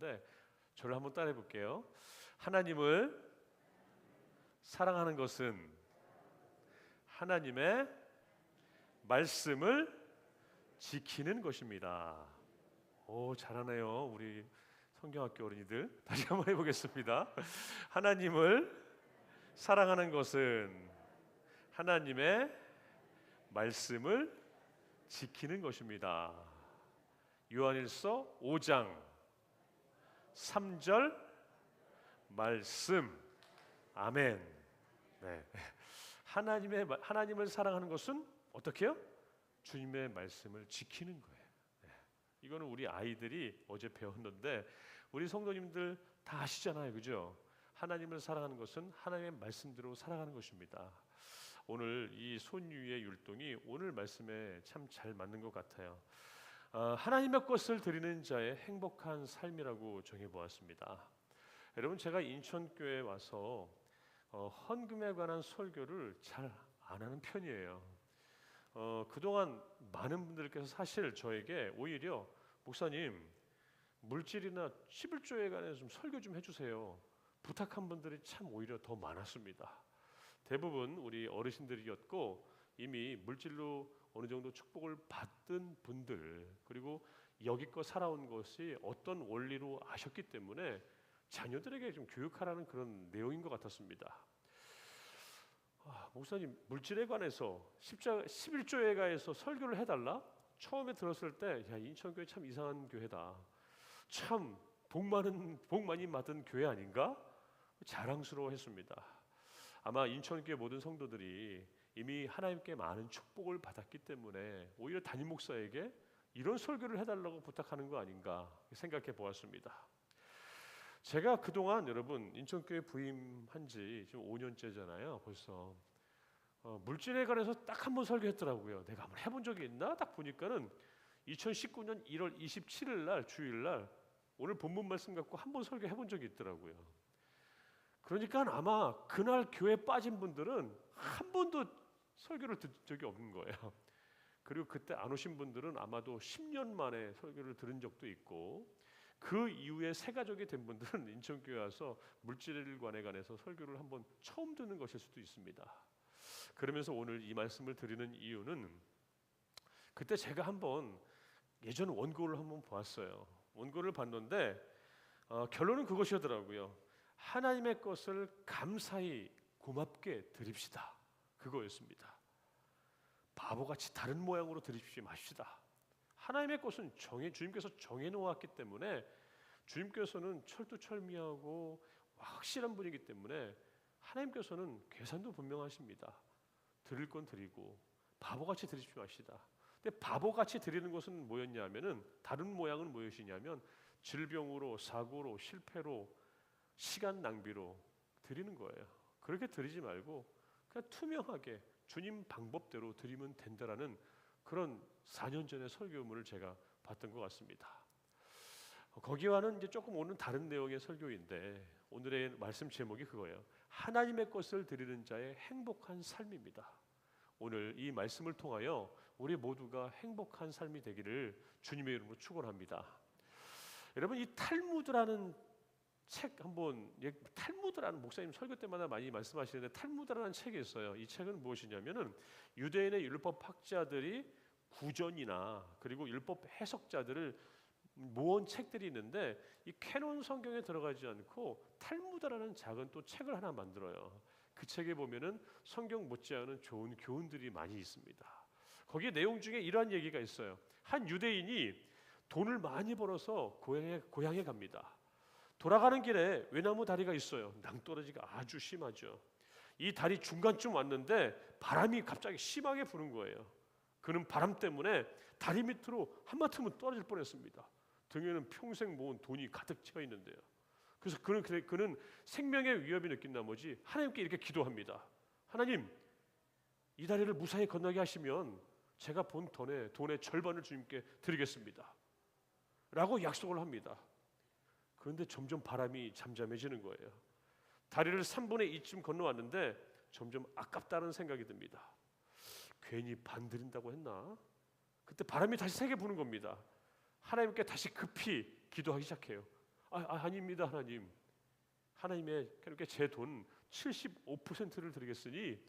하는데 저를 한번 따라해 볼게요. 하나님을 사랑하는 것은 하나님의 말씀을 지키는 것입니다. 오, 잘하네요. 우리 성경학교 어린이들. 다시 한번 해보겠습니다. 하나님을 사랑하는 것은 하나님의 말씀을 지키는 것입니다. 요한일서 5장 3절 말씀. 아멘. 네. 하나님을 사랑하는 것은 어떻게 해요? 주님의 말씀을 지키는 거예요. 네. 이거는 우리 아이들이 어제 배웠는데 우리 성도님들 다 아시잖아요, 그죠? 하나님을 사랑하는 것은 하나님의 말씀대로 살아가는 것입니다. 오늘 이 손유의 율동이 오늘 말씀에 참 잘 맞는 것 같아요. 하나님의 것을 드리는 자의 행복한 삶이라고 정해보았습니다. 여러분, 제가 인천교회에 와서 헌금에 관한 설교를 잘 안 하는 편이에요. 그동안 많은 분들께서 사실 저에게 오히려 목사님, 물질이나 11조에 관해서 좀 설교 좀 해주세요, 부탁한 분들이 참 오히려 더 많았습니다. 대부분 우리 어르신들이었고 이미 물질로 어느 정도 축복을 받은 분들, 그리고 여기껏 살아온 것이 어떤 원리로 아셨기 때문에 자녀들에게 좀 교육하라는 그런 내용인 것 같았습니다. 목사님, 물질에 관해서 11조에 관해서 설교를 해달라? 처음에 들었을 때 야, 인천교회 참 이상한 교회다, 참 복 많이 받은 교회 아닌가? 자랑스러워했습니다. 아마 인천교회 모든 성도들이 이미 하나님께 많은 축복을 받았기 때문에 오히려 담임 목사에게 이런 설교를 해달라고 부탁하는 거 아닌가 생각해 보았습니다. 제가 그동안 여러분 인천교회 부임한 지 지금 5년째잖아요 벌써. 물질에 관해서 딱 한 번 설교했더라고요. 내가 한번 해본 적이 있나? 딱 보니까는 2019년 1월 27일 날 주일날 오늘 본문 말씀 갖고 한 번 설교해본 적이 있더라고요. 그러니까 아마 그날 교회에 빠진 분들은 한 번도 설교를 듣은 적이 없는 거예요. 그리고 그때 안 오신 분들은 아마도 10년 만에 설교를 들은 적도 있고, 그 이후에 새 가족이 된 분들은 인천교회 와서 물질관에 관해서 설교를 한번 처음 듣는 것일 수도 있습니다. 그러면서 오늘 이 말씀을 드리는 이유는 그때 제가 한번 예전 원고를 한번 보았어요. 원고를 봤는데 결론은 그것이더라고요. 하나님의 것을 감사히 고맙게 드립시다, 그거였습니다. 바보같이 다른 모양으로 드리지 마십시다. 하나님의 것은 주님께서 정해놓았기 때문에, 주님께서는 철두철미하고 확실한 분이기 때문에 하나님께서는 계산도 분명하십니다. 드릴 건 드리고 바보같이 드리지 마시다. 근데 바보같이 드리는 것은 뭐였냐면은, 다른 모양은 무엇이냐면 질병으로, 사고로, 실패로, 시간 낭비로 드리는 거예요. 그렇게 드리지 말고 그냥 투명하게 주님 방법대로 드리면 된다라는 그런 4년 전의 설교문을 제가 봤던 것 같습니다. 거기와는 이제 조금 오는 다른 내용의 설교인데 오늘의 말씀 제목이 그거예요. 하나님의 것을 드리는 자의 행복한 삶입니다. 오늘 이 말씀을 통하여 우리 모두가 행복한 삶이 되기를 주님의 이름으로 축원합니다. 여러분, 이 탈무드라는 책 한번, 탈무드라는, 목사님 설교 때마다 많이 말씀하시는데 탈무드라는 책이 있어요. 이 책은 무엇이냐면은 유대인의 율법 학자들이 구전이나 그리고 율법 해석자들을 모은 책들이 있는데, 이 캐논 성경에 들어가지 않고 탈무드라는 작은 또 책을 하나 만들어요. 그 책에 보면은 성경 못지않은 좋은 교훈들이 많이 있습니다. 거기에 내용 중에 이러한 얘기가 있어요. 한 유대인이 돈을 많이 벌어서 고향에 갑니다. 돌아가는 길에 외나무 다리가 있어요. 낭떠러지가 아주 심하죠. 이 다리 중간쯤 왔는데 바람이 갑자기 심하게 부는 거예요. 그는 바람 때문에 다리 밑으로 한마디면 떨어질 뻔했습니다. 등에는 평생 모은 돈이 가득 채워 있는데요. 그래서 그는 생명의 위협이 느낀 나머지 하나님께 이렇게 기도합니다. 하나님, 이 다리를 무사히 건너게 하시면 제가 본 돈의 절반을 주님께 드리겠습니다 라고 약속을 합니다. 그런데 점점 바람이 잠잠해지는 거예요. 다리를 3분의 2쯤 건너왔는데 점점 아깝다는 생각이 듭니다. 괜히 반 드린다고 했나? 그때 바람이 다시 세게 부는 겁니다. 하나님께 다시 급히 기도하기 시작해요. 아닙니다 하나님. 하나님의 그렇게 제 돈 75%를 드리겠으니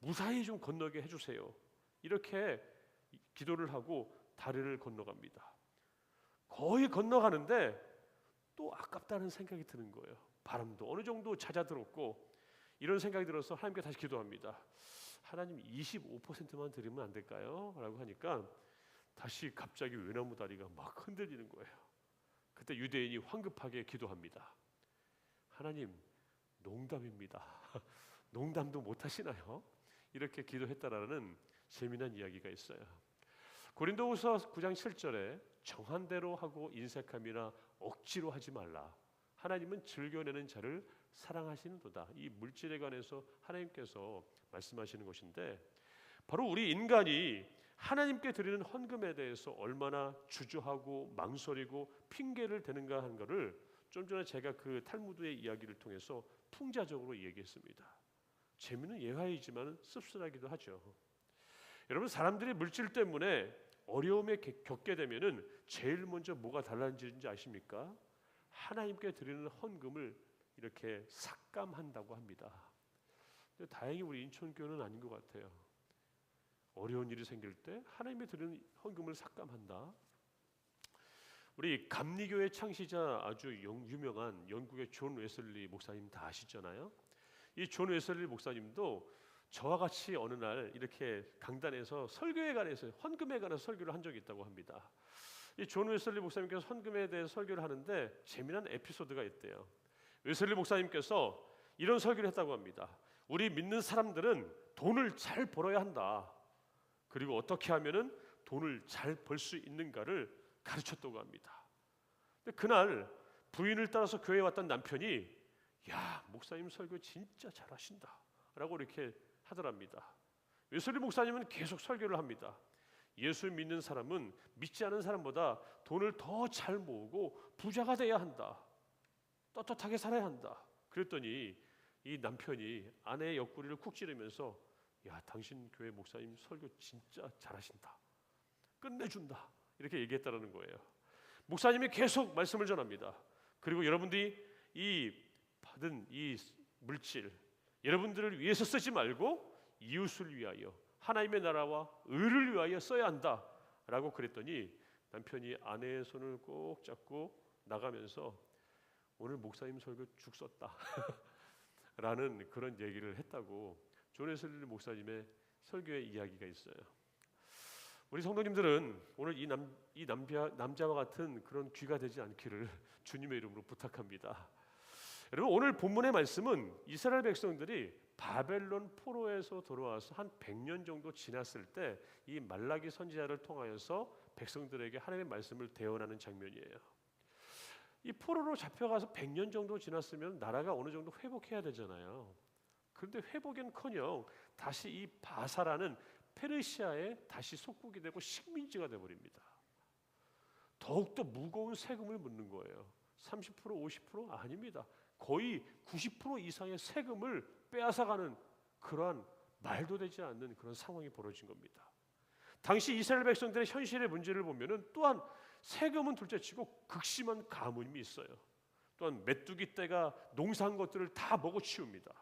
무사히 좀 건너게 해주세요. 이렇게 기도를 하고 다리를 건너갑니다. 거의 건너가는데 또 아깝다는 생각이 드는 거예요. 바람도 어느 정도 잦아들었고 이런 생각이 들어서 하나님께 다시 기도합니다. 하나님 25%만 드리면 안 될까요? 라고 하니까 다시 갑자기 외나무 다리가 막 흔들리는 거예요. 그때 유대인이 황급하게 기도합니다. 하나님, 농담입니다. 농담도 못 하시나요? 이렇게 기도했다라는 재미난 이야기가 있어요. 고린도후서 9장 7절에 정한 대로 하고 인색함이나 억지로 하지 말라. 하나님은 즐겨내는 자를 사랑하시는도다. 이 물질에 관해서 하나님께서 말씀하시는 것인데, 바로 우리 인간이 하나님께 드리는 헌금에 대해서 얼마나 주저하고 망설이고 핑계를 대는가 하는 것을 좀 전에 제가 그 탈무드의 이야기를 통해서 풍자적으로 얘기했습니다. 재미는 예화이지만 씁쓸하기도 하죠. 여러분, 사람들이 물질 때문에 어려움에 겪게 되면은 제일 먼저 뭐가 달라지는지 아십니까? 하나님께 드리는 헌금을 이렇게 삭감한다고 합니다. 근데 다행히 우리 인천교회는 아닌 것 같아요. 어려운 일이 생길 때 하나님께 드리는 헌금을 삭감한다. 우리 감리교회 창시자 아주 유명한 영국의 존 웨슬리 목사님 다 아시잖아요. 이 존 웨슬리 목사님도 저와 같이 어느 날 이렇게 강단에서 설교에 관해서 헌금에 관해서 설교를 한 적이 있다고 합니다. 이 존 웨슬리 목사님께서 헌금에 대해서 설교를 하는데 재미난 에피소드가 있대요. 웨슬리 목사님께서 이런 설교를 했다고 합니다. 우리 믿는 사람들은 돈을 잘 벌어야 한다. 그리고 어떻게 하면은 돈을 잘 벌 수 있는가를 가르쳤다고 합니다. 근데 그날 부인을 따라서 교회에 왔던 남편이 야, 목사님 설교 진짜 잘하신다 라고 이렇게 하더랍니다. 웨슬리 목사님은 계속 설교를 합니다. 예수 믿는 사람은 믿지 않은 사람보다 돈을 더 잘 모으고 부자가 돼야 한다. 떳떳하게 살아야 한다. 그랬더니 이 남편이 아내의 옆구리를 쿡 찌르면서 야, 당신 교회 목사님 설교 진짜 잘하신다. 끝내준다. 이렇게 얘기했다는 거예요. 목사님이 계속 말씀을 전합니다. 그리고 여러분들이 이 받은 이 물질 여러분들을 위해서 쓰지 말고 이웃을 위하여 하나님의 나라와 의를 위하여 써야 한다라고 그랬더니 남편이 아내의 손을 꼭 잡고 나가면서 오늘 목사님 설교 죽 썼다 라는 그런 얘기를 했다고 존 웨슬리 목사님의 설교의 이야기가 있어요. 우리 성도님들은 오늘 이 남자와 같은 그런 귀가 되지 않기를 주님의 이름으로 부탁합니다. 여러분, 오늘 본문의 말씀은 이스라엘 백성들이 바벨론 포로에서 돌아와서 한 100년 정도 지났을 때 이 말라기 선지자를 통하여서 백성들에게 하나님의 말씀을 대언하는 장면이에요. 이 포로로 잡혀가서 100년 정도 지났으면 나라가 어느 정도 회복해야 되잖아요. 그런데 회복은커녕 다시 이 바사라는 페르시아에 다시 속국이 되고 식민지가 되어버립니다. 더욱더 무거운 세금을 묻는 거예요. 30% 50% 아닙니다. 거의 90% 이상의 세금을 빼앗아가는 그러한 말도 되지 않는 그런 상황이 벌어진 겁니다. 당시 이스라엘 백성들의 현실의 문제를 보면은 또한 세금은 둘째치고 극심한 가뭄이 있어요. 또한 메뚜기 떼가 농사한 것들을 다 먹어치웁니다.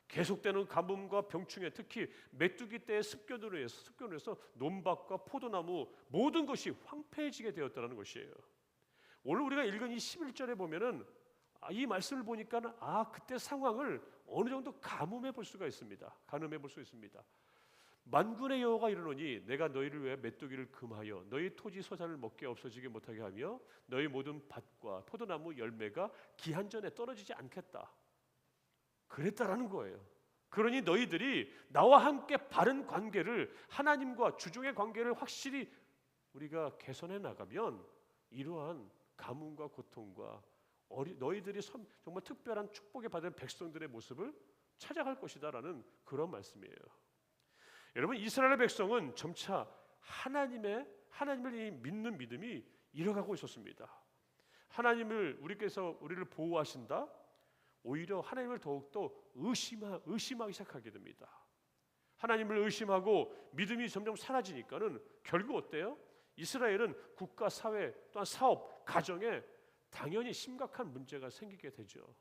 계속되는 가뭄과 병충해, 특히 메뚜기 떼의 습격으로 해서 논밭과 포도나무 모든 것이 황폐해지게 되었다는 것이에요. 오늘 우리가 읽은 이 11절에 보면은 이 말씀을 보니까 그때 상황을 어느 정도 가늠해 볼 수가 있습니다. 가늠해 볼 수 있습니다. 만군의 여호와가 이르노니 내가 너희를 위해 메뚜기를 금하여 너희 토지 소산을 먹게 없어지게 못하게 하며 너희 모든 밭과 포도나무 열매가 기한 전에 떨어지지 않겠다. 그랬다라는 거예요. 그러니 너희들이 나와 함께 바른 관계를 하나님과 주중의 관계를 확실히 우리가 개선해 나가면 이러한 가뭄과 고통과 너희들이 정말 특별한 축복에 받은 백성들의 모습을 찾아갈 것이다라는 그런 말씀이에요. 여러분, 이스라엘 백성은 점차 하나님을 믿는 믿음이 잃어가고 있었습니다. 하나님을 우리를 보호하신다. 오히려 하나님을 더욱더 의심하기 시작하게 됩니다. 하나님을 의심하고 믿음이 점점 사라지니까는 결국 어때요? 이스라엘은 국가, 사회, 또한 사업, 가정에 당연히 심각한 문제가 생기게 되죠.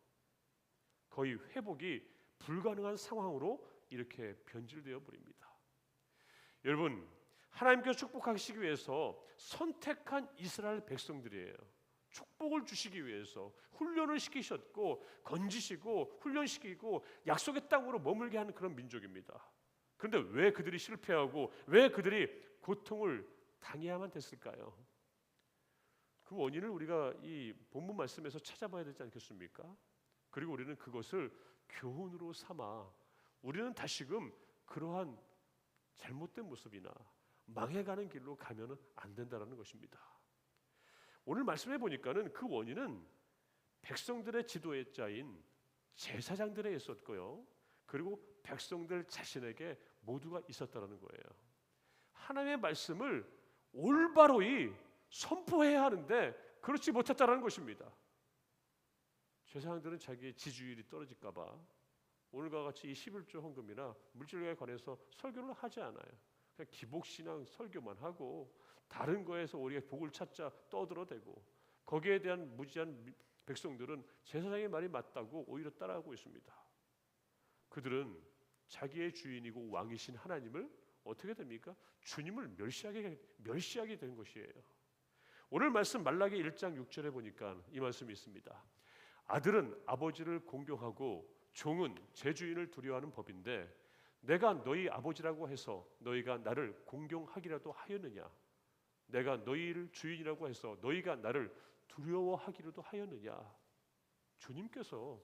거의 회복이 불가능한 상황으로 이렇게 변질되어 버립니다. 여러분, 하나님께서 축복하시기 위해서 선택한 이스라엘 백성들이에요. 축복을 주시기 위해서 훈련을 시키셨고 건지시고 훈련시키고 약속의 땅으로 머물게 하는 그런 민족입니다. 그런데 왜 그들이 실패하고 왜 그들이 고통을 당해야만 됐을까요? 그 원인을 우리가 이 본문 말씀에서 찾아봐야 되지 않겠습니까? 그리고 우리는 그것을 교훈으로 삼아 우리는 다시금 그러한 잘못된 모습이나 망해가는 길로 가면은 안 된다라는 것입니다. 오늘 말씀해 보니까는 그 원인은 백성들의 지도자인 제사장들에 있었고요. 그리고 백성들 자신에게 모두가 있었다라는 거예요. 하나님의 말씀을 올바로이 선포해야 하는데 그렇지 못했다라는 것입니다. 제사장들은 자기의 지지율이 떨어질까 봐 오늘과 같이 이 11조 헌금이나 물질에 관해서 설교를 하지 않아요. 그냥 기복신앙 설교만 하고 다른 거에서 우리가 복을 찾자 떠들어대고 거기에 대한 무지한 백성들은 제사장의 말이 맞다고 오히려 따라하고 있습니다. 그들은 자기의 주인이고 왕이신 하나님을 어떻게 됩니까? 주님을 멸시하게 된 것이에요. 오늘 말씀 말라기 1장 6절에 보니까 이 말씀이 있습니다. 아들은 아버지를 공경하고 종은 제 주인을 두려워하는 법인데 내가 너희 아버지라고 해서 너희가 나를 공경하기라도 하였느냐? 내가 너희를 주인이라고 해서 너희가 나를 두려워하기라도 하였느냐? 주님께서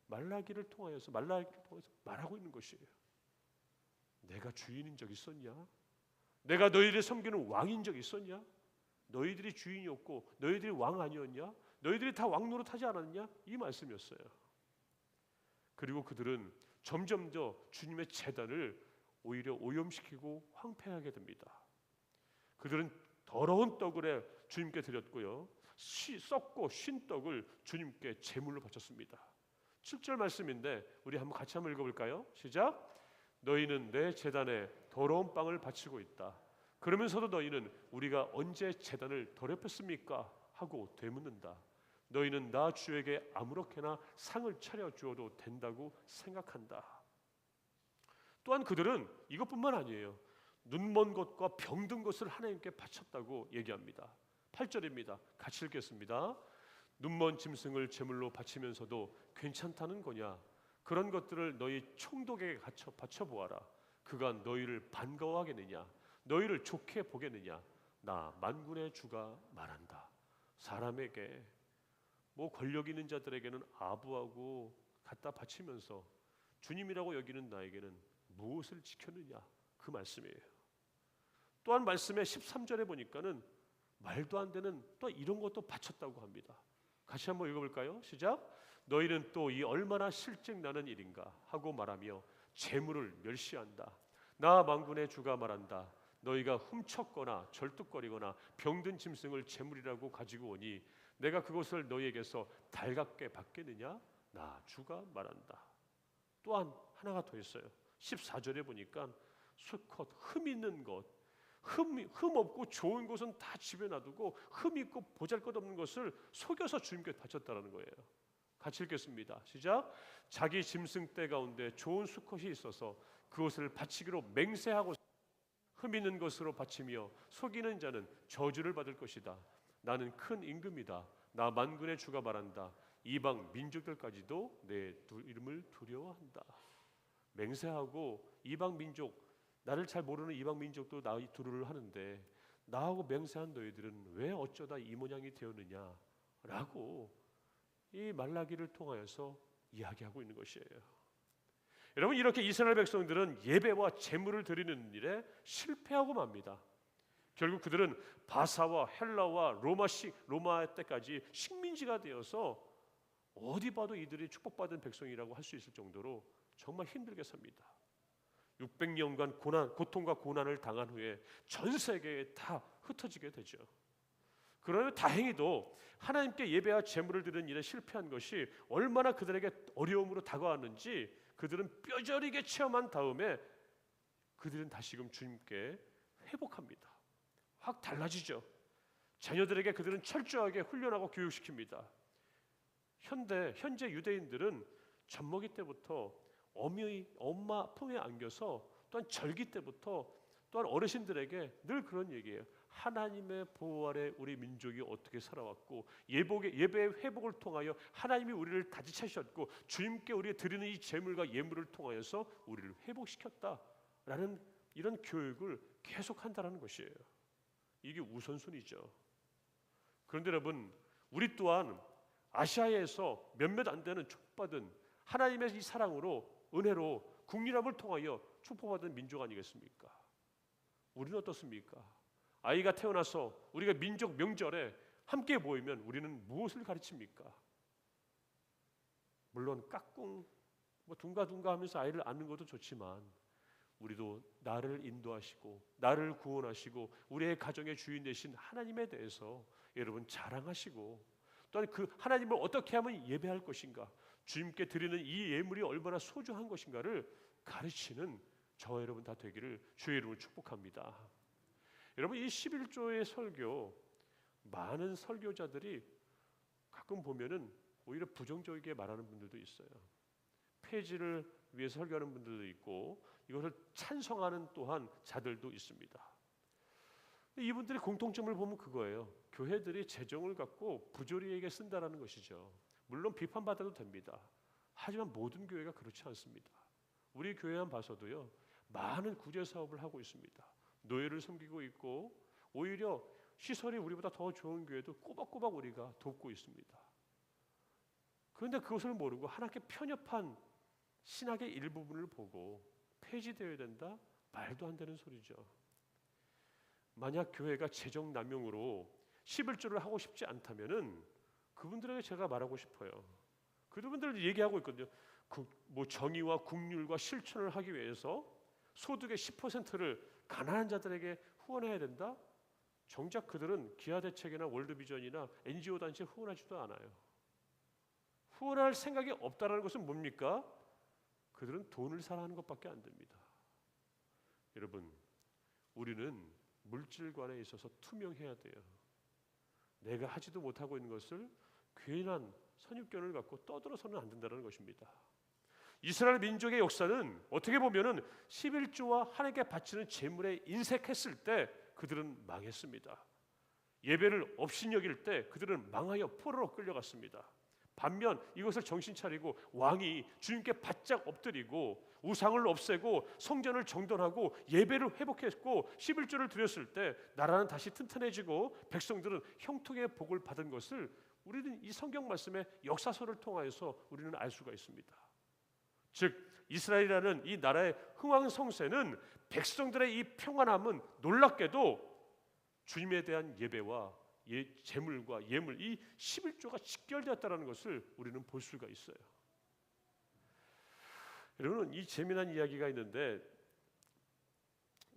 말라기를 통해서 말하고 있는 것이에요. 내가 주인인 적 있었냐? 내가 너희를 섬기는 왕인 적 있었냐? 너희들이 주인이었고 너희들이 왕 아니었냐? 너희들이 다 왕 노릇하지 않았냐? 이 말씀이었어요. 그리고 그들은 점점 더 주님의 제단을 오히려 오염시키고 황폐하게 됩니다. 그들은 더러운 떡을 주님께 드렸고요. 썩고 쉰 떡을 주님께 제물로 바쳤습니다. 7절 말씀인데 우리 한번 같이 한번 읽어볼까요? 시작. 너희는 내 제단에 더러운 빵을 바치고 있다. 그러면서도 너희는 우리가 언제 제단을 더럽혔습니까? 하고 되묻는다. 너희는 나 주에게 아무렇게나 상을 차려 주어도 된다고 생각한다. 또한 그들은 이것뿐만 아니에요. 눈먼 것과 병든 것을 하나님께 바쳤다고 얘기합니다. 8절입니다. 같이 읽겠습니다. 눈먼 짐승을 제물로 바치면서도 괜찮다는 거냐? 그런 것들을 너희 총독에게 바쳐보아라. 그가 너희를 반가워하겠느냐? 너희를 좋게 보겠느냐? 나 만군의 주가 말한다. 사람에게 뭐 권력 있는 자들에게는 아부하고 갖다 바치면서 주님이라고 여기는 나에게는 무엇을 지켰느냐? 그 말씀이에요. 또한 말씀의 13절에 보니까는 말도 안 되는 또 이런 것도 바쳤다고 합니다. 같이 한번 읽어볼까요? 시작. 너희는 또 이 얼마나 실증나는 일인가 하고 말하며 재물을 멸시한다. 나 만군의 주가 말한다. 너희가 훔쳤거나 절뚝거리거나 병든 짐승을 제물이라고 가지고 오니 내가 그것을 너희에게서 달갑게 받겠느냐? 나 주가 말한다. 또한 하나가 더 있어요. 14절에 보니까 수컷 흠 있는 것, 흠 없고 좋은 것은 다 집에 놔두고 흠 있고 보잘것없는 것을 속여서 주님께 바쳤다라는 거예요. 같이 읽겠습니다. 시작. 자기 짐승 떼 가운데 좋은 수컷이 있어서 그것을 바치기로 맹세하고 흠 있는 것으로 바치며 속이는 자는 저주를 받을 것이다. 나는 큰 임금이다. 나 만군의 주가 말한다. 이방 민족들까지도 내 이름을 두려워한다. 맹세하고 이방 민족, 나를 잘 모르는 이방 민족도 나 두루를 하는데 나하고 맹세한 너희들은 왜 어쩌다 이 모양이 되었느냐? 라고 이 말라기를 통하여서 이야기하고 있는 것이에요. 여러분, 이렇게 이스라엘 백성들은 예배와 제물을 드리는 일에 실패하고 맙니다. 결국 그들은 바사와 헬라와 로마 때까지 식민지가 되어서 어디 봐도 이들이 축복받은 백성이라고 할 수 있을 정도로 정말 힘들게 삽니다. 600년간 고통과 고난을 당한 후에 전 세계에 다 흩어지게 되죠. 그러나 다행히도 하나님께 예배와 제물을 드리는 일에 실패한 것이 얼마나 그들에게 어려움으로 다가왔는지 그들은 뼈저리게 체험한 다음에 그들은 다시금 주님께 회복합니다. 확 달라지죠. 자녀들에게 그들은 철저하게 훈련하고 교육시킵니다. 현재 유대인들은 젖먹이 때부터 엄마 품에 안겨서, 또한 절기 때부터, 또한 어르신들에게 늘 그런 얘기예요. 하나님의 보호 아래 우리 민족이 어떻게 살아왔고, 예배의 회복을 통하여 하나님이 우리를 다시 찾으셨고, 주님께 우리가 드리는 이 제물과 예물을 통하여서 우리를 회복시켰다라는 이런 교육을 계속한다는 것이에요. 이게 우선순위죠. 그런데 여러분, 우리 또한 아시아에서 몇몇 안 되는 축복받은 하나님의 이 사랑으로, 은혜로, 국민함을 통하여 축복받은 민족 아니겠습니까? 우리는 어떻습니까? 아이가 태어나서 우리가 민족 명절에 함께 모이면 우리는 무엇을 가르칩니까? 물론 까꿍 둥가둥가 하면서 아이를 안는 것도 좋지만, 우리도 나를 인도하시고 나를 구원하시고 우리의 가정의 주인 되신 하나님에 대해서 여러분 자랑하시고, 또한 그 하나님을 어떻게 하면 예배할 것인가, 주님께 드리는 이 예물이 얼마나 소중한 것인가를 가르치는 저와 여러분 다 되기를 주의 이름으로 축복합니다. 여러분, 이 11조의 설교, 많은 설교자들이 가끔 보면은 오히려 부정적이게 말하는 분들도 있어요. 폐지를 위해서 설교하는 분들도 있고, 이것을 찬성하는 또한 자들도 있습니다. 이분들의 공통점을 보면 그거예요. 교회들이 재정을 갖고 부조리에게 쓴다라는 것이죠. 물론 비판받아도 됩니다. 하지만 모든 교회가 그렇지 않습니다. 우리 교회만 봐서도요, 많은 구제 사업을 하고 있습니다. 노예를 섬기고 있고, 오히려 시설이 우리보다 더 좋은 교회도 꼬박꼬박 우리가 돕고 있습니다. 그런데 그것을 모르고 하나님께 편협한 신학의 일부분을 보고 폐지되어야 된다? 말도 안 되는 소리죠. 만약 교회가 재정 남용으로 11조를 하고 싶지 않다면은 그분들에게 제가 말하고 싶어요. 그분들 얘기하고 있거든요. 정의와 국률과 실천을 하기 위해서 소득의 10%를 가난한 자들에게 후원해야 된다? 정작 그들은 기아대책이나 월드비전이나 NGO 단체에 후원하지도 않아요. 후원할 생각이 없다는 것은 뭡니까? 그들은 돈을 사랑하는 것밖에 안 됩니다. 여러분, 우리는 물질관에 있어서 투명해야 돼요. 내가 하지도 못하고 있는 것을 괜한 선입견을 갖고 떠들어서는 안 된다는 것입니다. 이스라엘 민족의 역사는 어떻게 보면은 11조와 하나님께 바치는 제물에 인색했을 때 그들은 망했습니다. 예배를 업신여길 때 그들은 망하여 포로로 끌려갔습니다. 반면 이것을 정신 차리고 왕이 주님께 바짝 엎드리고 우상을 없애고 성전을 정돈하고 예배를 회복했고 11조를 드렸을 때 나라는 다시 튼튼해지고 백성들은 형통의 복을 받은 것을 우리는 이 성경 말씀의 역사서를 통하여서 우리는 알 수가 있습니다. 즉 이스라엘이라는 이 나라의 흥왕성쇠는 백성들의 이 평안함은 놀랍게도 주님에 대한 예배와 제물과 예물, 이 11조가 직결되었다는 것을 우리는 볼 수가 있어요. 여러분, 이 재미난 이야기가 있는데,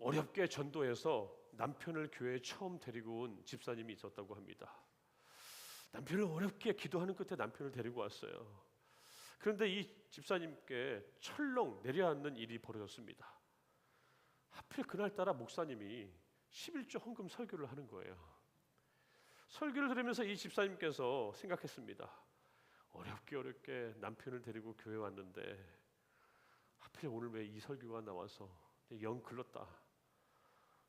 어렵게 전도해서 남편을 교회에 처음 데리고 온 집사님이 있었다고 합니다. 남편을 어렵게 기도하는 끝에 남편을 데리고 왔어요. 그런데 이 집사님께 철렁 내려앉는 일이 벌어졌습니다. 하필 그날따라 목사님이 11조 헌금 설교를 하는 거예요. 설교를 들으면서 이 집사님께서 생각했습니다. 어렵게 남편을 데리고 교회 왔는데 하필 오늘 왜 이 설교가 나와서 영 글렀다.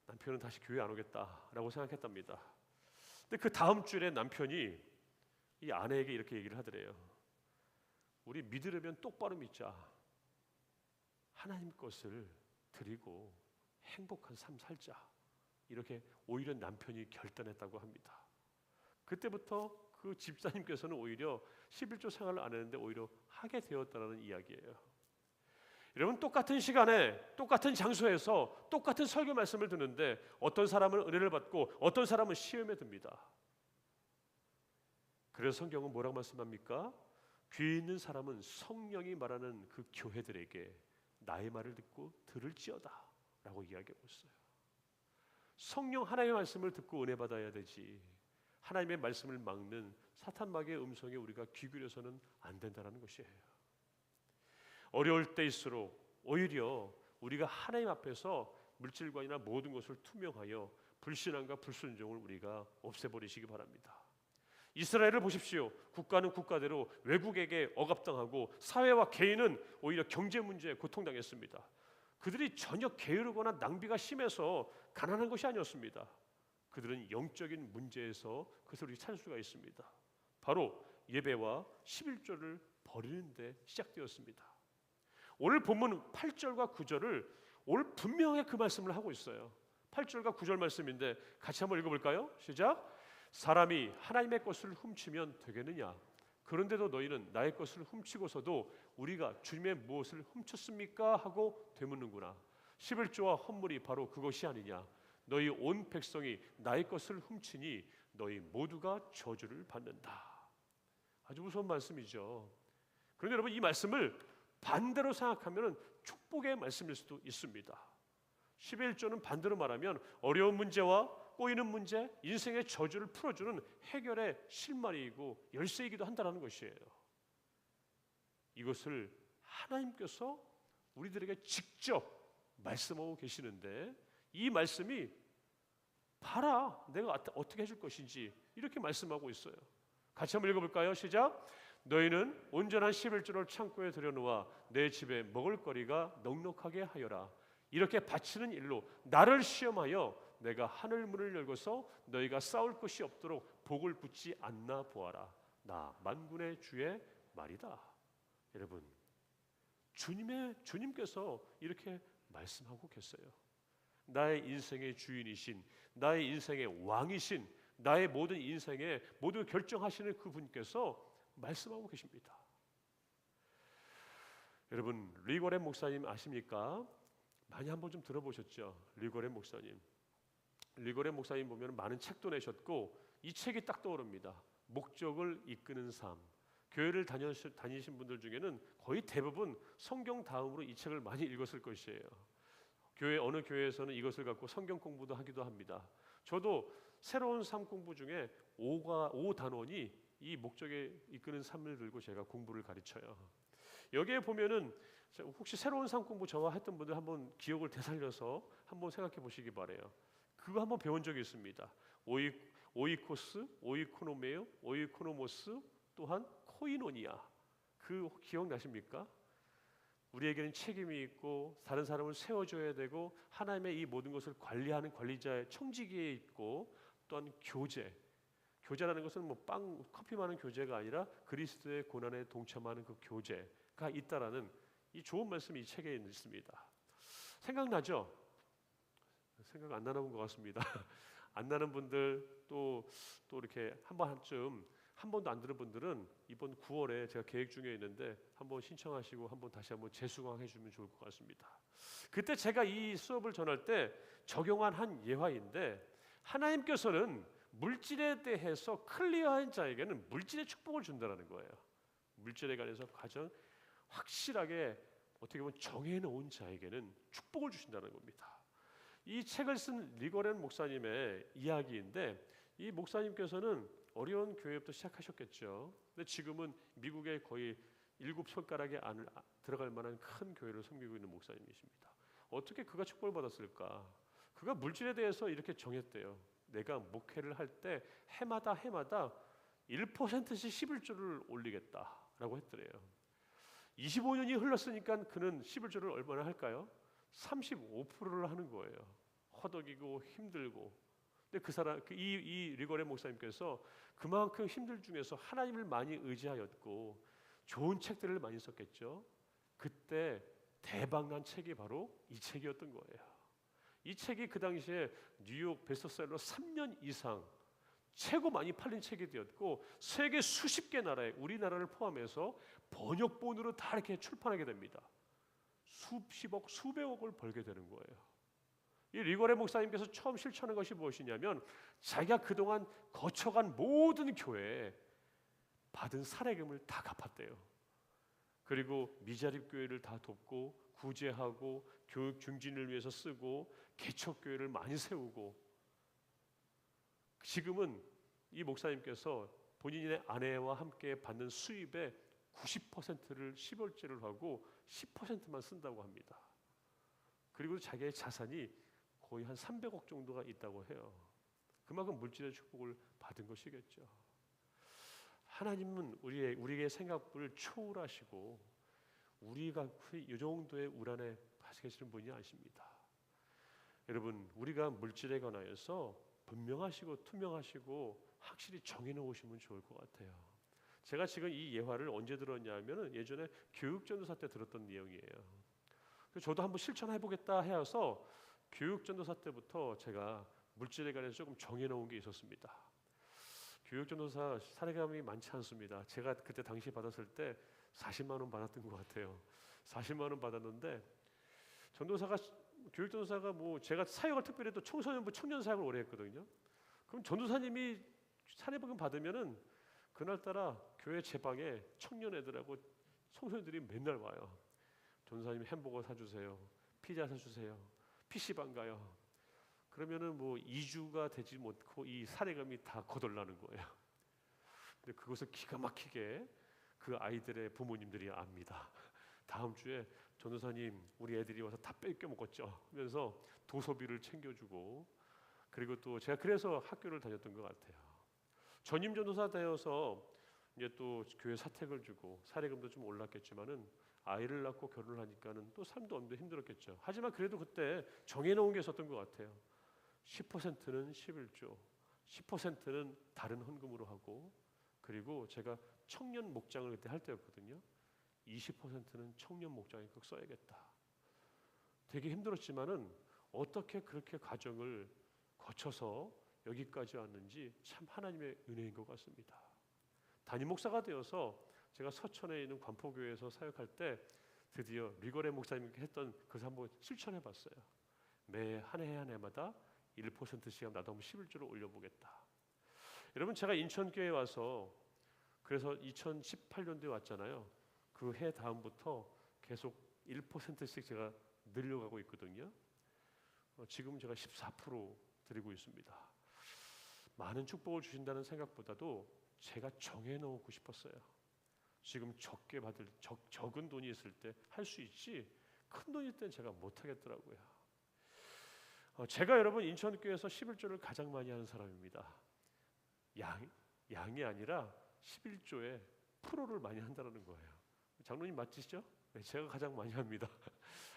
남편은 다시 교회 안 오겠다라고 생각했답니다. 근데 그 다음 주에 남편이 이 아내에게 이렇게 얘기를 하더래요. 우리 믿으려면 똑바로 믿자. 하나님 것을 드리고 행복한 삶 살자. 이렇게 오히려 남편이 결단했다고 합니다. 그때부터 그 집사님께서는 오히려 11조 생활을 안 했는데 오히려 하게 되었다는 이야기예요. 여러분, 똑같은 시간에 똑같은 장소에서 똑같은 설교 말씀을 듣는데 어떤 사람은 은혜를 받고 어떤 사람은 시험에 듭니다. 그래서 성경은 뭐라고 말씀합니까? 귀 있는 사람은 성령이 말하는 그 교회들에게 나의 말을 듣고 들을지어다 라고 이야기하고 있어요. 성령 하나님의 말씀을 듣고 은혜 받아야 되지, 하나님의 말씀을 막는 사탄 마귀의 음성에 우리가 귀 기울여서는 안 된다는 것이에요. 어려울 때일수록 오히려 우리가 하나님 앞에서 물질관이나 모든 것을 투명하여 불신앙과 불순종을 우리가 없애버리시기 바랍니다. 이스라엘을 보십시오. 국가는 국가대로 외국에게 억압당하고 사회와 개인은 오히려 경제 문제에 고통당했습니다. 그들이 전혀 게으르거나 낭비가 심해서 가난한 것이 아니었습니다. 그들은 영적인 문제에서 그것을 찾을 수가 있습니다. 바로 예배와 11조를 버리는 데 시작되었습니다. 오늘 본문 8절과 9절을 오늘 분명히 그 말씀을 하고 있어요. 8절과 9절 말씀인데 같이 한번 읽어볼까요? 시작. 사람이 하나님의 것을 훔치면 되겠느냐? 그런데도 너희는 나의 것을 훔치고서도 우리가 주님의 무엇을 훔쳤습니까? 하고 되묻는구나. 11조와 헌물이 바로 그것이 아니냐? 너희 온 백성이 나의 것을 훔치니 너희 모두가 저주를 받는다. 아주 무서운 말씀이죠. 그런데 여러분, 이 말씀을 반대로 생각하면 축복의 말씀일 수도 있습니다. 11조는 반대로 말하면 어려운 문제와 꼬이는 문제, 인생의 저주를 풀어주는 해결의 실마리이고 열쇠이기도 한다는 것이에요. 이것을 하나님께서 우리들에게 직접 말씀하고 계시는데, 이 말씀이 봐라, 내가 어떻게 해줄 것인지 이렇게 말씀하고 있어요. 같이 한번 읽어볼까요? 시작. 너희는 온전한 11조를 창고에 들여놓아 내 집에 먹을거리가 넉넉하게 하여라. 이렇게 바치는 일로 나를 시험하여 내가 하늘 문을 열고서 너희가 싸울 것이 없도록 복을 붙지 않나 보아라. 나 만군의 주의 말이다. 여러분, 주님께서 이렇게 말씀하고 계세요. 나의 인생의 주인이신, 나의 인생의 왕이신, 나의 모든 인생의 모든 결정하시는 그분께서 말씀하고 계십니다. 여러분, 리고렌 목사님 아십니까? 많이 한번 좀 들어보셨죠? 리고렌 목사님. 리고렌 목사님 보면 많은 책도 내셨고 이 책이 딱 떠오릅니다. 목적을 이끄는 삶. 교회를 다니신 분들 중에는 거의 대부분 성경 다음으로 이 책을 많이 읽었을 것이에요. 어느 교회에서는 이것을 갖고 성경 공부도 하기도 합니다. 저도 새로운 삶 공부 중에 5단원이 이 목적에 이끄는 삶을 들고 제가 공부를 가르쳐요. 여기에 보면은 혹시 새로운 삶 공부 저와 했던 분들 한번 기억을 되살려서 한번 생각해 보시기 바래요. 그거 한번 배운 적이 있습니다. 오이코스, 오이코노메오, 오이코노모스, 또한 코이노니아. 그 기억나십니까? 우리에게는 책임이 있고 다른 사람을 세워줘야 되고 하나님의 이 모든 것을 관리하는 관리자의 청지기에 있고, 또한 교제라는 것은 뭐 커피 마는 교제가 아니라 그리스도의 고난에 동참하는 그 교제가 있다라는 이 좋은 말씀이 이 책에 있습니다. 생각나죠? 생각 안 나는 것 같습니다. 안 나는 분들 또 이렇게 한 번도 안 들은 분들은 이번 9월에 제가 계획 중에 있는데 한번 신청하시고 다시 한번 재수강해 주면 좋을 것 같습니다. 그때 제가 이 수업을 전할 때 적용한 한 예화인데, 하나님께서는 물질에 대해서 클리어한 자에게는 물질의 축복을 준다는 거예요. 물질에 관해서 가장 확실하게 어떻게 보면 정해놓은 자에게는 축복을 주신다는 겁니다. 이 책을 쓴 리고렌 목사님의 이야기인데, 이 목사님께서는 어려운 교회부터 시작하셨겠죠. 근데 지금은 미국의 거의 7손가락에 안을 들어갈 만한 큰 교회를 섬기고 있는 목사님이십니다. 어떻게 그가 축복을 받았을까? 그가 물질에 대해서 이렇게 정했대요. 내가 목회를 할 때 해마다 1%씩 11조를 올리겠다라고 했더래요. 25년이 흘렀으니까 그는 11조를 얼마나 할까요? 35%를 하는 거예요. 허덕이고 힘들고. 근데 이 리고렌 목사님께서 그만큼 힘들 중에서 하나님을 많이 의지하였고 좋은 책들을 많이 썼겠죠. 그때 대박난 책이 바로 이 책이었던 거예요. 이 책이 그 당시에 뉴욕 베스트셀러 3년 이상 최고 많이 팔린 책이 되었고, 세계 수십 개 나라에 우리나라를 포함해서 번역본으로 다 이렇게 출판하게 됩니다. 수십억, 수백억을 벌게 되는 거예요. 이 리고렌 목사님께서 처음 실천한 것이 무엇이냐면, 자기가 그동안 거쳐간 모든 교회에 받은 사례금을 다 갚았대요. 그리고 미자립 교회를 다 돕고 구제하고 교육 증진을 위해서 쓰고 개척교회를 많이 세우고, 지금은 이 목사님께서 본인의 아내와 함께 받는 수입의 90%를 10월제를 하고 10%만 쓴다고 합니다. 그리고 자기의 자산이 거의 한 300억 정도가 있다고 해요. 그만큼 물질의 축복을 받은 것이겠죠. 하나님은 우리의 생각을 초월하시고 우리가 이 정도의 우란에 계시는 분이 아십니다. 여러분, 우리가 물질에 관하여서 분명하시고 투명하시고 확실히 정해놓으시면 좋을 것 같아요. 제가 지금 이 예화를 언제 들었냐면은 예전에 교육전도사 때 들었던 내용이에요. 그래서 저도 한번 실천해보겠다 해서 교육전도사 때부터 제가 물질에 관해서 조금 정해놓은 게 있었습니다. 교육전도사 사례감이 많지 않습니다. 제가 그때 당시 받았을 때 40만 원 받았던 것 같아요. 40만 원 받았는데 교육전도사가 뭐 제가 사역을 특별히 또 청소년부 청년 사역을 오래 했거든요. 그럼 전도사님이 사례복음 받으면은 그날따라 교회 제방에 청년 애들하고 청소년들이 맨날 와요. 전도사님 햄버거 사주세요. 피자 사주세요. PC방 가요. 그러면은 뭐 2주가 되지 못하고 이 사례감이 다 거덜나는 거예요. 근데 그것을 기가 막히게 그 아이들의 부모님들이 압니다. 다음 주에 전도사님 우리 애들이 와서 다 뺏겨 먹었죠 하면서 도서비를 챙겨주고, 그리고 또 제가 그래서 학교를 다녔던 것 같아요. 전임 전도사 되어서 이제 또 교회 사택을 주고 사례금도 좀 올랐겠지만은 아이를 낳고 결혼을 하니까는 또 삶도 엄청 힘들었겠죠. 하지만 그래도 그때 정해놓은 게 있었던 것 같아요. 10%는 11조, 10%는 다른 헌금으로 하고, 그리고 제가 청년 목장을 그때 할 때였거든요. 20%는 청년 목장에 꼭 써야겠다. 되게 힘들었지만은 어떻게 그렇게 과정을 거쳐서 여기까지 왔는지 참 하나님의 은혜인 것 같습니다. 담임 목사가 되어서 제가 서천에 있는 관포교회에서 사역할 때 드디어 리거레 목사님께 했던 그것을 한번 실천해 봤어요. 매 한 해 한 해마다 1%씩 나도 한번 11조를 올려보겠다. 여러분, 제가 인천교회에 와서 그래서 2018년도에 왔잖아요. 그 해 다음부터 계속 1%씩 제가 늘려가고 있거든요. 지금 제가 14% 드리고 있습니다. 많은 축복을 주신다는 생각보다도 제가 정해놓고 싶었어요. 지금 적게 받을 적은 돈이 있을 때 할 수 있지 큰 돈일 땐 제가 못하겠더라고요. 제가 여러분 인천교회에서 11조를 가장 많이 하는 사람입니다. 양이 아니라 11조에 프로를 많이 한다는 거예요. 장로님 맞으시죠? 네, 제가 가장 많이 합니다.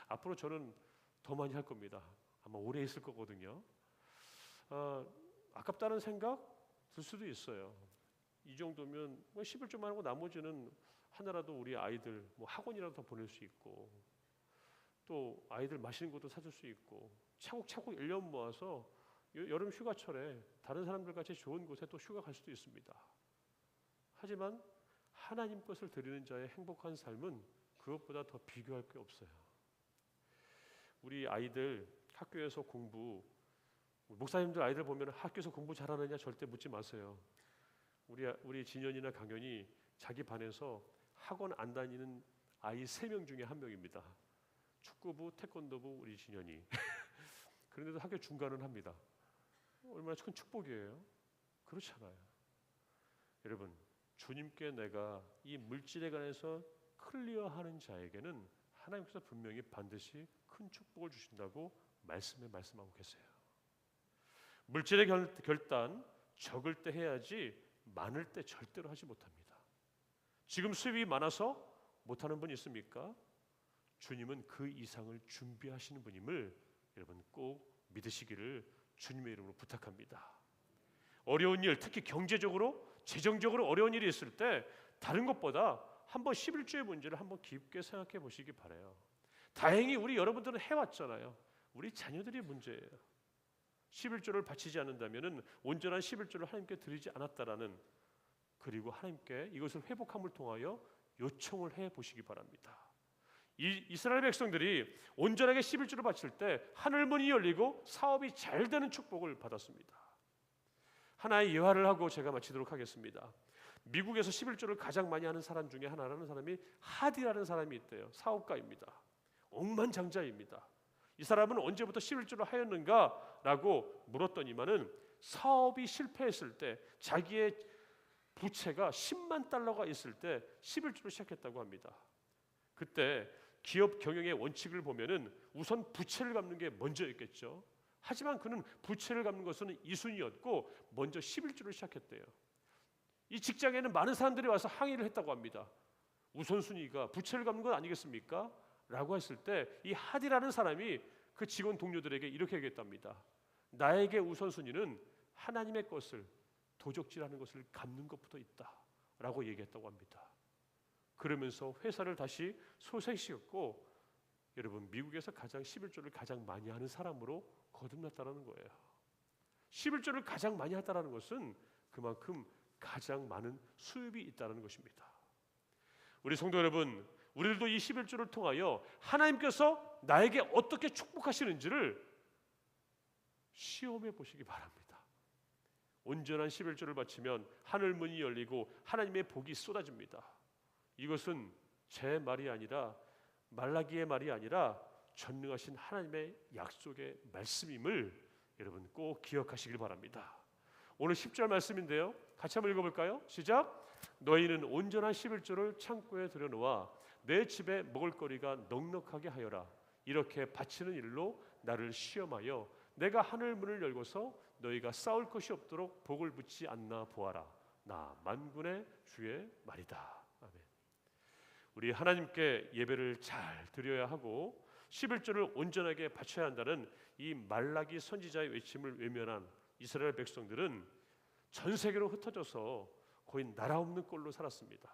앞으로 저는 더 많이 할 겁니다. 아마 오래 있을 거거든요. 아깝다는 생각 들 수도 있어요. 이 정도면 뭐 11조만 하고 나머지는 하나라도 우리 아이들 뭐 학원이라도 더 보낼 수 있고, 또 아이들 맛있는 것도 사줄 수 있고, 차곡차곡 1년 모아서 여름 휴가철에 다른 사람들 같이 좋은 곳에 또 휴가 갈 수도 있습니다. 하지만 하나님 것을 드리는 자의 행복한 삶은 그것보다 더 비교할 게 없어요. 우리 아이들 학교에서 목사님들 아이들 보면 학교에서 공부 잘하느냐 절대 묻지 마세요. 우리 진현이나 강현이 자기 반에서 학원 안 다니는 아이 3명 중에 1명입니다. 축구부, 태권도부 우리 진현이. 그런데도 학교 중간은 합니다. 얼마나 큰 축복이에요. 그렇잖아요. 여러분, 주님께 내가 이 물질에 관해서 클리어하는 자에게는 하나님께서 분명히 반드시 큰 축복을 주신다고 말씀하고 계세요. 물질의 결단 적을 때 해야지 많을 때 절대로 하지 못합니다. 지금 수입이 많아서 못하는 분 있습니까? 주님은 그 이상을 준비하시는 분임을 여러분 꼭 믿으시기를 주님의 이름으로 부탁합니다. 어려운 일, 특히 경제적으로, 재정적으로 어려운 일이 있을 때 다른 것보다 한번 11조의 문제를 한번 깊게 생각해 보시기 바라요. 다행히 우리 여러분들은 해왔잖아요. 우리 자녀들이 문제예요. 11조를 바치지 않는다면 온전한 11조를 하나님께 드리지 않았다라는, 그리고 하나님께 이것을 회복함을 통하여 요청을 해보시기 바랍니다. 이스라엘 백성들이 온전하게 11조를 바칠 때 하늘문이 열리고 사업이 잘 되는 축복을 받았습니다. 하나의 예화를 하고 제가 마치도록 하겠습니다. 미국에서 11조를 가장 많이 하는 사람 중에 하나라는 사람이 하디라는 사람이 있대요. 사업가입니다. 억만장자입니다. 이 사람은 언제부터 11조를 하였는가? 라고 물었더니만은 사업이 실패했을 때 자기의 부채가 10만 달러가 있을 때 11조를 시작했다고 합니다. 그때 기업 경영의 원칙을 보면은 우선 부채를 갚는 게 먼저였겠죠. 하지만 그는 부채를 갚는 것은 2순위였고 먼저 11조를 시작했대요. 이 직장에는 많은 사람들이 와서 항의를 했다고 합니다. 우선순위가 부채를 갚는 것 아니겠습니까? 라고 했을 때 이 하디라는 사람이 그 직원 동료들에게 이렇게 얘기했답니다. 나에게 우선순위는 하나님의 것을, 도적질하는 것을 갚는 것부터 있다 라고 얘기했다고 합니다. 그러면서 회사를 다시 소생시켰고, 여러분, 미국에서 가장 11조를 가장 많이 하는 사람으로 거듭났다는 거예요. 11조를 가장 많이 했다는 것은 그만큼 가장 많은 수입이 있다는 것입니다. 우리 성도 여러분, 우리들도 이 11조를 통하여 하나님께서 나에게 어떻게 축복하시는지를 시험해 보시기 바랍니다. 온전한 11조를 바치면 하늘 문이 열리고 하나님의 복이 쏟아집니다. 이것은 제 말이 아니라, 말라기의 말이 아니라 전능하신 하나님의 약속의 말씀임을 여러분 꼭 기억하시길 바랍니다. 오늘 10절 말씀인데요, 같이 한번 읽어볼까요? 시작. 너희는 온전한 11조를 창고에 들여놓아 내 집에 먹을거리가 넉넉하게 하여라. 이렇게 바치는 일로 나를 시험하여 내가 하늘 문을 열고서 너희가 싸울 것이 없도록 복을 붙지 않나 보아라. 나 만군의 주의 말이다. 아멘. 우리 하나님께 예배를 잘 드려야 하고 11조를 온전하게 바쳐야 한다는 이 말라기 선지자의 외침을 외면한 이스라엘 백성들은 전 세계로 흩어져서 거의 나라 없는 꼴로 살았습니다.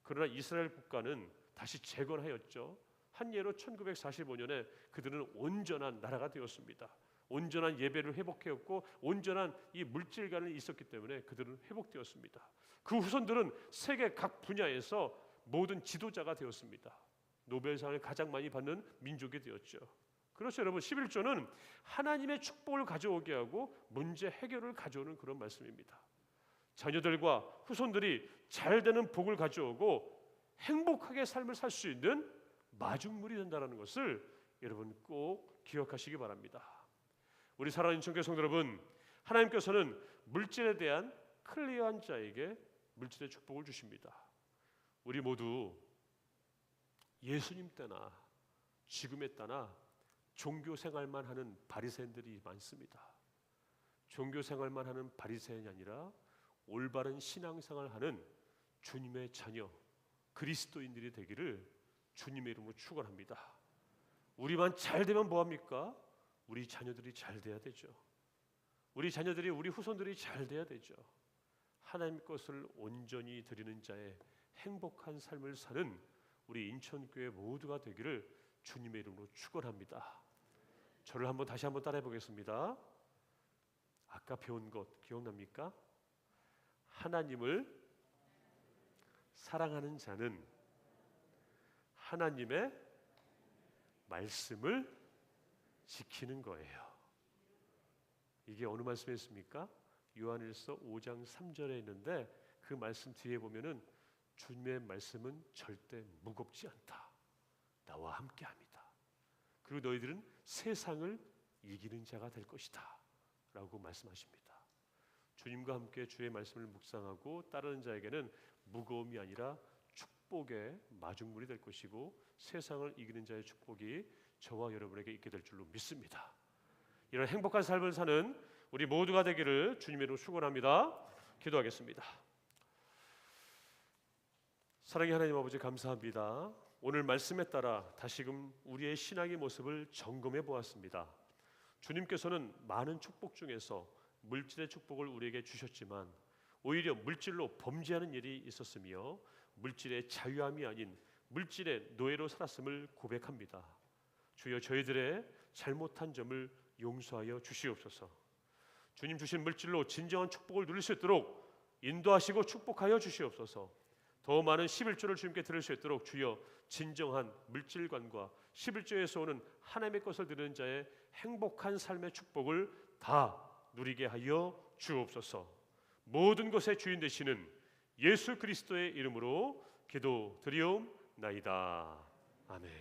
그러나 이스라엘 국가는 다시 재건하였죠. 한 예로 1945년에 그들은 온전한 나라가 되었습니다. 온전한 예배를 회복하였고 온전한 이 물질관이 있었기 때문에 그들은 회복되었습니다. 그 후손들은 세계 각 분야에서 모든 지도자가 되었습니다. 노벨상을 가장 많이 받는 민족이 되었죠. 그렇죠, 여러분. 11조는 하나님의 축복을 가져오게 하고 문제 해결을 가져오는 그런 말씀입니다. 자녀들과 후손들이 잘 되는 복을 가져오고 행복하게 삶을 살 수 있는 마중물이 된다는 것을 여러분 꼭 기억하시기 바랍니다. 우리 사랑하는 인천교회 성도 여러분, 하나님께서는 물질에 대한 클리어한 자에게 물질의 축복을 주십니다. 우리 모두 예수님 때나 지금의 때나 종교 생활만 하는 바리새인들이 많습니다. 종교 생활만 하는 바리새인이 아니라 올바른 신앙생활하는 주님의 자녀 그리스도인들이 되기를 주님의 이름으로 축원합니다. 우리만 잘 되면 뭐합니까? 우리 자녀들이 잘 돼야 되죠. 우리 자녀들이, 우리 후손들이 잘 돼야 되죠. 하나님 것을 온전히 드리는 자의 행복한 삶을 사는 우리 인천교회 모두가 되기를 주님의 이름으로 축원합니다. 저를 다시 한번 따라해 보겠습니다. 아까 배운 것 기억납니까? 하나님을 사랑하는 자는 하나님의 말씀을 지키는 거예요. 이게 어느 말씀에 있습니까? 요한일서 5장 3절에 있는데 그 말씀 뒤에 보면은 주님의 말씀은 절대 무겁지 않다. 나와 함께합니다. 그리고 너희들은 세상을 이기는 자가 될 것이다 라고 말씀하십니다. 주님과 함께 주의 말씀을 묵상하고 따르는 자에게는 무거움이 아니라 축복의 마중물이 될 것이고 세상을 이기는 자의 축복이 저와 여러분에게 있게 될 줄로 믿습니다. 이런 행복한 삶을 사는 우리 모두가 되기를 주님의 이름으로 축원합니다. 기도하겠습니다. 사랑의 하나님 아버지, 감사합니다. 오늘 말씀에 따라 다시금 우리의 신앙의 모습을 점검해 보았습니다. 주님께서는 많은 축복 중에서 물질의 축복을 우리에게 주셨지만 오히려 물질로 범죄하는 일이 있었으며 물질의 자유함이 아닌 물질의 노예로 살았음을 고백합니다. 주여, 저희들의 잘못한 점을 용서하여 주시옵소서. 주님 주신 물질로 진정한 축복을 누릴 수 있도록 인도하시고 축복하여 주시옵소서. 더 많은 11조를 주님께 드릴 수 있도록 주여, 진정한 물질관과 11조에서 오는 하나님의 것을 드리는 자의 행복한 삶의 축복을 다 누리게 하여 주옵소서. 모든 것의 주인 되시는 예수 그리스도의 이름으로 기도드리옵나이다. 아멘.